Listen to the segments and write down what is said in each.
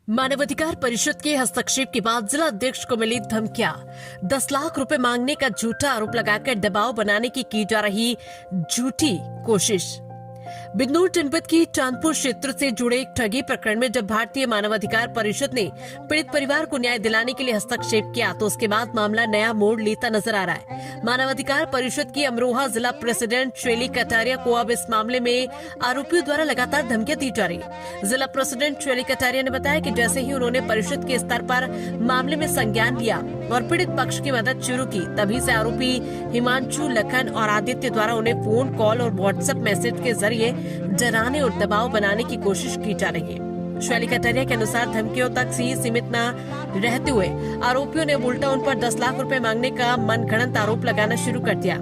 मानवाधिकार परिषद के हस्तक्षेप के बाद जिला अध्यक्ष को मिली धमकियां। 10 लाख रुपए मांगने का झूठा आरोप लगाकर दबाव बनाने की जा रही झूठी कोशिश। बिजनौर जनपद की चांदपुर क्षेत्र से जुड़े एक ठगी प्रकरण में जब भारतीय मानवाधिकार परिषद ने पीड़ित परिवार को न्याय दिलाने के लिए हस्तक्षेप किया तो उसके बाद मामला नया मोड़ लेता नजर आ रहा है। मानवाधिकार परिषद की अमरोहा जिला प्रेसिडेंट शैली कटारिया को अब इस मामले में आरोपियों द्वारा लगातार धमकियां दी जा रही। जिला प्रेसिडेंट शैली कटारिया ने बताया कि जैसे ही उन्होंने परिषद के स्तर पर मामले में संज्ञान लिया और पीड़ित पक्ष की मदद शुरू की, तभी से आरोपी हिमांशु, लखन और आदित्य द्वारा उन्हें फोन कॉल और व्हाट्सएप मैसेज के जरिए डराने और दबाव बनाने की कोशिश की जा रही है। शैली कटारिया के अनुसार धमकियों तक ही सीमित न रहते हुए आरोपियों ने उल्टा उन पर 10 लाख रुपए मांगने का मनगढ़ंत आरोप लगाना शुरू कर दिया।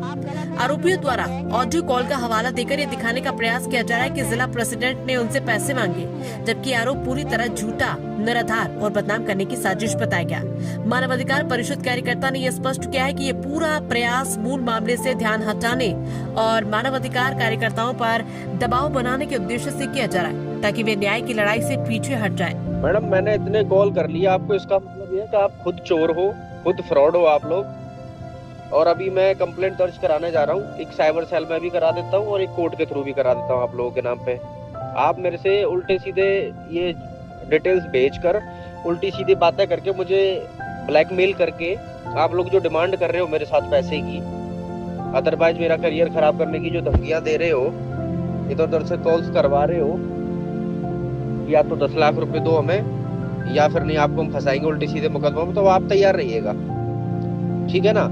आरोपियों द्वारा ऑडियो कॉल का हवाला देकर ये दिखाने का प्रयास किया जा रहा है कि जिला प्रेसिडेंट ने उनसे पैसे मांगे, जबकि आरोप पूरी तरह झूठा, निराधार और बदनाम करने की साजिश बताया गया। मानवाधिकार परिषद कार्यकर्ता ने यह स्पष्ट किया है कि ये पूरा प्रयास मूल मामले से ध्यान हटाने और मानवाधिकार कार्यकर्ताओं पर दबाव बनाने के उद्देश्य से किया जा रहा है ताकि वे न्याय की लड़ाई से पीछे हट जाएं। मैडम, मैंने इतने कॉल कर लिए आपको, इसका मतलब ये है कि आप खुद चोर हो, खुद फ्रॉड हो आप लोग। और अभी मैं कंप्लेंट दर्ज कराने जा रहा हूँ, एक साइबर सेल में भी करा देता हूँ और एक कोर्ट के थ्रू भी करा देता हूँ आप लोगों के नाम पे। आप मेरे से उल्टे सीधे ये डिटेल्स भेजकर उल्टी सीधी बातें करके मुझे ब्लैकमेल करके आप लोग जो डिमांड कर रहे हो मेरे साथ पैसे की, अदरवाइज मेरा करियर खराब करने की जो धमकियां दे रहे हो, इधर उधर से कॉल्स करवा रहे हो, या तो 10 लाख रुपए दो हमें या फिर नहीं आपको हम फंसाएंगे उल्टे सीधे मुकदमा में, तो आप तैयार रहिएगा, ठीक है ना।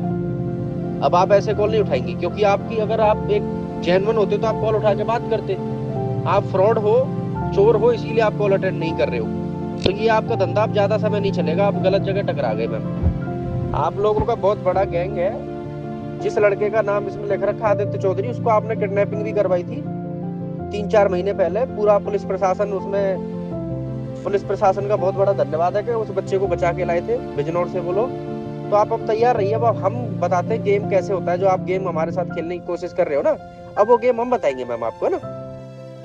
अब आप ऐसे कॉल नहीं उठाएंगे, क्योंकि आपकी अगर आप एक जेन्युइन होते तो आप कॉल उठा के बात करते। आप फ्रॉड हो, चोर हो, इसीलिए आप कॉल अटेंड नहीं कर रहे हो। तो ये आपका धंधा अब ज्यादा समय नहीं चलेगा, आप गलत जगह टकरा गए मैम। आप लोगों का बहुत बड़ा गैंग है। जिस लड़के का नाम इसमें लिख रखा आदित्य चौधरी, उसको आपने किडनैपिंग भी करवाई थी 3-4 महीने पहले। पूरा पुलिस प्रशासन उसमें, पुलिस प्रशासन का बहुत बड़ा धन्यवाद है कि उस बच्चे को बचा के लाए थे बिजनौर से वो लोग। तो आप अब तैयार रहिए। अब हम बताते हैं गेम कैसे होता है, जो आप गेम हमारे साथ खेलने की कोशिश कर रहे हो ना, अब वो गेम हम बताएंगे मैम आपको, है ना।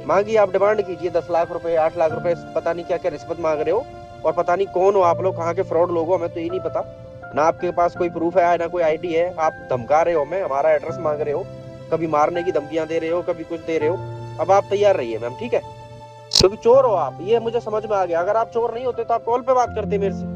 मांगिए, आप डिमांड कीजिए 10 लाख रुपए, 8 लाख रुपए, पता नहीं क्या क्या रिश्वत मांग रहे हो, और पता नहीं कौन हो आप लोग, कहाँ के फ्रॉड लोग हो, हमें तो ये नहीं पता ना। आपके पास कोई प्रूफ है ना कोई आईडी है, आप धमका रहे हो हमें, हमारा एड्रेस मांग रहे हो, कभी मारने की धमकियां दे रहे हो, कभी कुछ दे रहे हो। अब आप तैयार रहिए मैम, ठीक है, क्योंकि चोर हो आप, ये मुझे समझ में आ गया। अगर आप चोर नहीं होते तो आप कॉल पे बात करते मेरे से।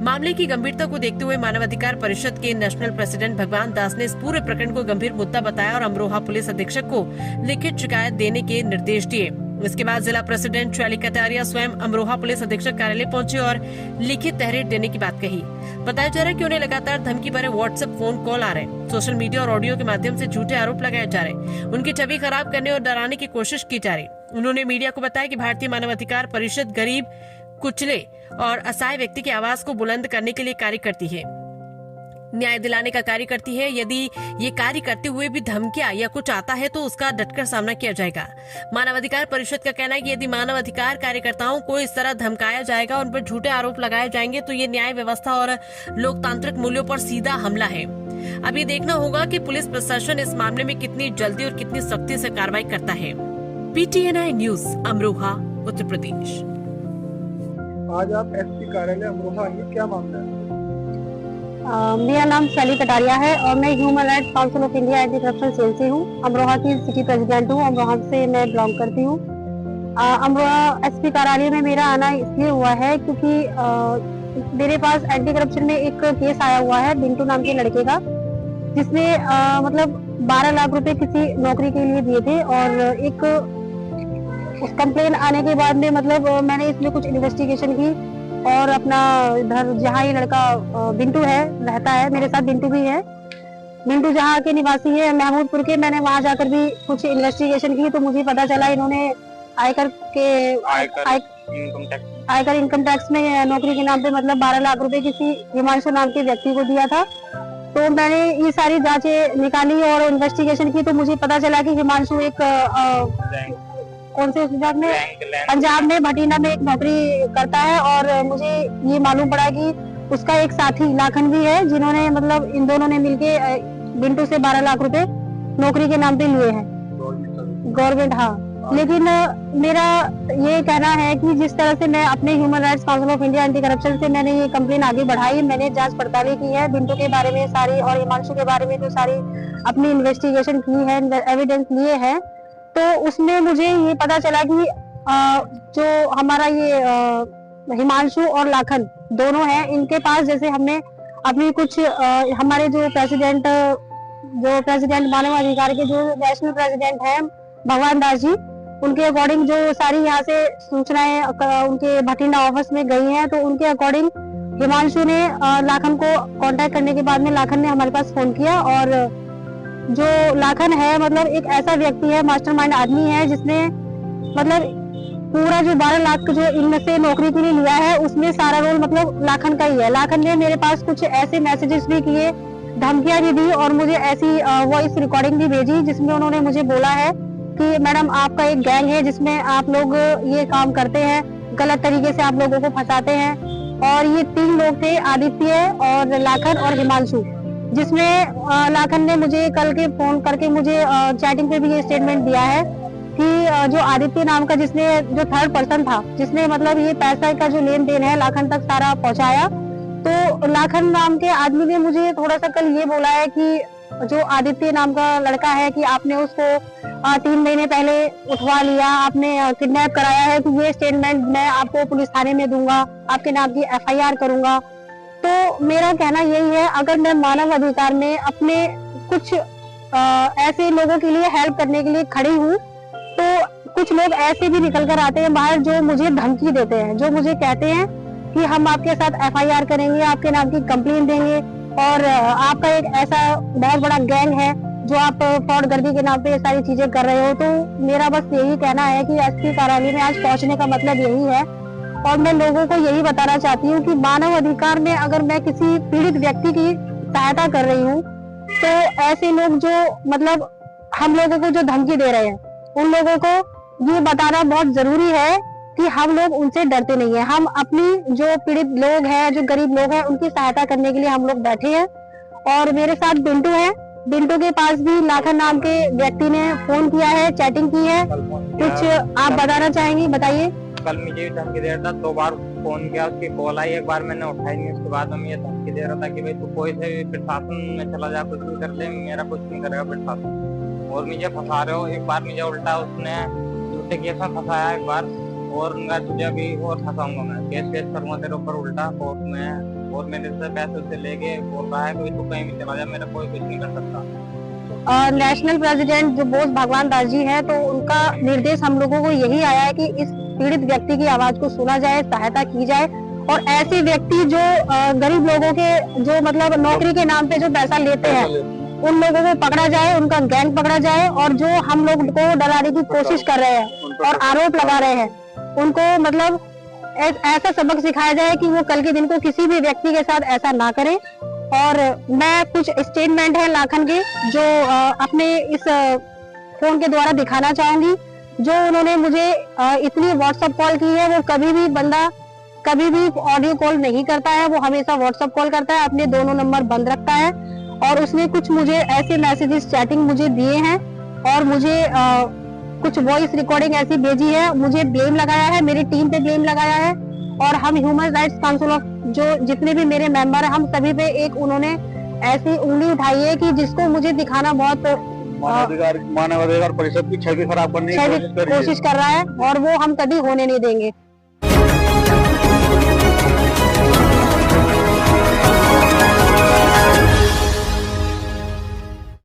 मामले की गंभीरता को देखते हुए मानवाधिकार परिषद के नेशनल प्रेसिडेंट भगवान दास ने इस पूरे प्रकरण को गंभीर मुद्दा बताया और अमरोहा पुलिस अधीक्षक को लिखित शिकायत देने के निर्देश दिए। इसके बाद जिला प्रेसिडेंट शैली कटारिया स्वयं अमरोहा पुलिस अधीक्षक कार्यालय पहुंचे और लिखित तहरीर देने की बात कही। बताया जा रहा है कि उन्हें लगातार धमकी भरे व्हाट्सएप फोन कॉल आ रहे हैं, सोशल मीडिया और ऑडियो के माध्यम से झूठे आरोप लगाए जा रहे हैं, उनकी छवि खराब करने और डराने की कोशिश की जा रही। उन्होंने मीडिया को बताया कि भारतीय मानवाधिकार परिषद गरीब, कुचले और असहाय व्यक्ति की आवाज को बुलंद करने के लिए कार्य करती है, न्याय दिलाने का कार्य करती है। यदि ये कार्य करते हुए भी धमकियां या कुछ आता है तो उसका डटकर सामना किया जाएगा। मानवाधिकार परिषद का कहना है कि यदि मानवाधिकार कार्यकर्ताओं को इस तरह धमकाया जाएगा, उन पर झूठे आरोप लगाए जाएंगे, तो ये न्याय व्यवस्था और लोकतांत्रिक मूल्यों पर सीधा हमला है। अब ये देखना होगा कि पुलिस प्रशासन इस मामले में कितनी जल्दी और कितनी सख्ती से कार्रवाई करता है। PTNI news, Amroha, Uttar Pradesh. आज आप एसपी कार्यालय अमरोहा आइए, क्या मामला है? मेरा नाम शैली कटारिया है और मैं human rights council of India anti corruption cell से हूँ। अमरोहा की सिटी प्रेसिडेंट हूँ, अमरोहा से मैं बिलोंग करती हूँ। अमरोहा एसपी कार्यालय में मेरा आना इसलिए हुआ है क्योंकि मेरे पास एंटी करप्शन में एक केस आया हुआ है बिंटू नाम के लड़के का, जिसने मतलब 12 लाख रुपए किसी नौकरी के लिए दिए थे। और एक उस कंप्लेन आने के बाद में मतलब मैंने इसमें कुछ इन्वेस्टिगेशन की और अपना इधर जहाँ ये लड़का बिंटू है रहता है, मेरे साथ बिंटू भी है, बिंटू जहाँ के निवासी है महमूदपुर के, मैंने वहाँ जाकर भी कुछ इन्वेस्टिगेशन की तो मुझे पता चला इन्होंने आयकर इनकम टैक्स में नौकरी के नाम पे मतलब 12 लाख रुपए किसी हिमांशु नाम के व्यक्ति को दिया था। तो मैंने ये सारी जांचें निकाली और इन्वेस्टिगेशन की तो मुझे पता चला कि हिमांशु एक कौन से उस विभाग में, पंजाब में भटिंडा में एक नौकरी करता है। और मुझे ये मालूम पड़ा कि उसका एक साथी लाखन भी है, जिन्होंने मतलब इन दोनों ने मिलके बिंटू से 12 लाख रुपए नौकरी के नाम पे लिए हैं गवर्नमेंट। हाँ, लेकिन मेरा ये कहना है कि जिस तरह से मैं अपने human rights council of India anti corruption से मैंने ये कंप्लेन आगे बढ़ाई, मैंने जांच पड़ताल की है बिंटू के बारे में सारी, और हिमांशु के बारे में जो सारी अपनी इन्वेस्टिगेशन की है, एविडेंस लिए हैं, तो उसमें मुझे ये पता चला कि जो हमारा ये हिमांशु और लाखन दोनों हैं, इनके पास जैसे हमने अपनी कुछ हमारे जो प्रेसिडेंट मानव अधिकार के जो नेशनल प्रेसिडेंट हैं भगवान दास जी, उनके अकॉर्डिंग जो सारी यहाँ से सूचनाएं उनके भटिंडा ऑफिस में गई हैं, तो उनके अकॉर्डिंग हिमांशु ने लाखन को कांटेक्ट करने के बाद में लाखन ने हमारे पास फोन किया। और जो लाखन है मतलब एक ऐसा व्यक्ति है, मास्टरमाइंड आदमी है, जिसने मतलब पूरा जो 12 लाख जो इनमें से नौकरी के लिए लिया है, उसमें सारा रोल मतलब लाखन का ही है। लाखन ने मेरे पास कुछ ऐसे मैसेजेस भी किए, धमकियां भी दी, और मुझे ऐसी वॉइस रिकॉर्डिंग भी भेजी जिसमें उन्होंने मुझे बोला है कि मैडम आपका एक गैंग है जिसमें आप लोग ये काम करते हैं, गलत तरीके से आप लोगों को फंसाते हैं। और ये 3 लोग थे, आदित्य और लाखन और हिमांशु, जिसमें लाखन ने मुझे कल के फोन करके मुझे चैटिंग पे भी ये स्टेटमेंट दिया है कि जो आदित्य नाम का जिसने जो थर्ड पर्सन था, जिसने मतलब ये पैसा का जो लेन देन है लाखन तक सारा पहुंचाया, तो लाखन नाम के आदमी ने मुझे थोड़ा सा कल ये बोला है कि जो आदित्य नाम का लड़का है कि आपने उसको 3 महीने पहले उठवा लिया, आपने किडनैप कराया है, तो ये स्टेटमेंट मैं आपको पुलिस थाने में दूंगा, आपके नाम की FIR करूंगा। तो मेरा कहना यही है, अगर मैं मानव अधिकार में अपने कुछ ऐसे लोगों के लिए हेल्प करने के लिए खड़ी हूँ, तो कुछ लोग ऐसे भी निकल कर आते हैं बाहर जो मुझे धमकी देते हैं, जो मुझे कहते हैं कि हम आपके साथ FIR करेंगे, आपके नाम की कंप्लेन देंगे, और आपका एक ऐसा बहुत बड़ा गैंग है जो आप फ्रॉडगर्दी के नाम पे ये सारी चीजें कर रहे हो। तो मेरा बस यही कहना है कि SP कार्यालय में आज पहुंचने का मतलब यही है, और मैं लोगों को यही बताना चाहती हूँ कि मानव अधिकार में अगर मैं किसी पीड़ित व्यक्ति की सहायता कर रही हूँ, तो ऐसे लोग जो मतलब हम लोगों को जो धमकी दे रहे हैं, उन लोगों को ये बताना बहुत जरूरी है कि हम लोग उनसे डरते नहीं है। हम अपनी जो पीड़ित लोग हैं, जो गरीब लोग हैं, उनकी सहायता करने के लिए हम लोग बैठे हैं। और मेरे साथ बिंटू है, बिंटू के पास भी लाखन नाम के व्यक्ति ने फोन किया है, चैटिंग की है, कुछ आप बताना चाहेंगे? बताइए। कल मुझे भी धमकी दे रहा था, 2 बार फोन किया, उसकी कॉल आई, एक बार मैंने उठाई नहीं, उसके बाद में ये धमकी दे रहा था कि भाई तू कोई से भी प्रशासन में चला जा, कुछ भी कर ले, मेरा कुछ नहीं करेगा प्रशासन, और मुझे फंसा रहे हो। एक बार मुझे उल्टा उसने झूठे केस में फंसाया एक बार, और उनका तुझे भी और फंसाऊंगा मैं, केस करूंगा तेरे ऊपर उल्टा कोर्ट में, और मेरे से पैसे उससे लेके बोल रहा है कि तू कहीं भी चला जा, मेरा कोई कुछ नहीं कर सकता। नेशनल प्रेसिडेंट जो बोस भगवान दास जी है, तो उनका निर्देश हम लोगों को यही आया है कि इस पीड़ित व्यक्ति की आवाज को सुना जाए, सहायता की जाए, और ऐसे व्यक्ति जो गरीब लोगों के जो मतलब नौकरी के नाम पे जो पैसा लेते हैं, उन लोगों को पकड़ा जाए, उनका गैंग पकड़ा जाए, और जो हम लोग को डराने की कोशिश कर रहे हैं और आरोप लगा रहे हैं, उनको मतलब ऐसा सबक सिखाया जाए कि वो कल के दिन को किसी भी व्यक्ति के साथ ऐसा ना करें। और मैं कुछ स्टेटमेंट है लाखन के जो अपने इस फोन के द्वारा दिखाना चाहूंगी। जो उन्होंने मुझे इतनी व्हाट्सएप कॉल की है, वो कभी भी बंदा कभी भी ऑडियो कॉल नहीं करता है, वो हमेशा व्हाट्सएप कॉल करता है, अपने दोनों नंबर बंद रखता है। और उसने कुछ मुझे ऐसे मैसेजेस चैटिंग मुझे दिए हैं, और मुझे कुछ वॉइस रिकॉर्डिंग ऐसी भेजी है, मुझे ब्लेम लगाया है, मेरी टीम पे ब्लेम लगाया है, और हम ह्यूमन राइट्स काउंसिल ऑफ जो जितने भी मेरे मेंबर हैं, हम सभी पे एक उन्होंने ऐसी उंगली उठाई है कि जिसको मुझे दिखाना बहुत मानव अधिकार परिषद की छवि खराब करने की कोशिश कर रहा है, और वो हम कभी होने नहीं देंगे।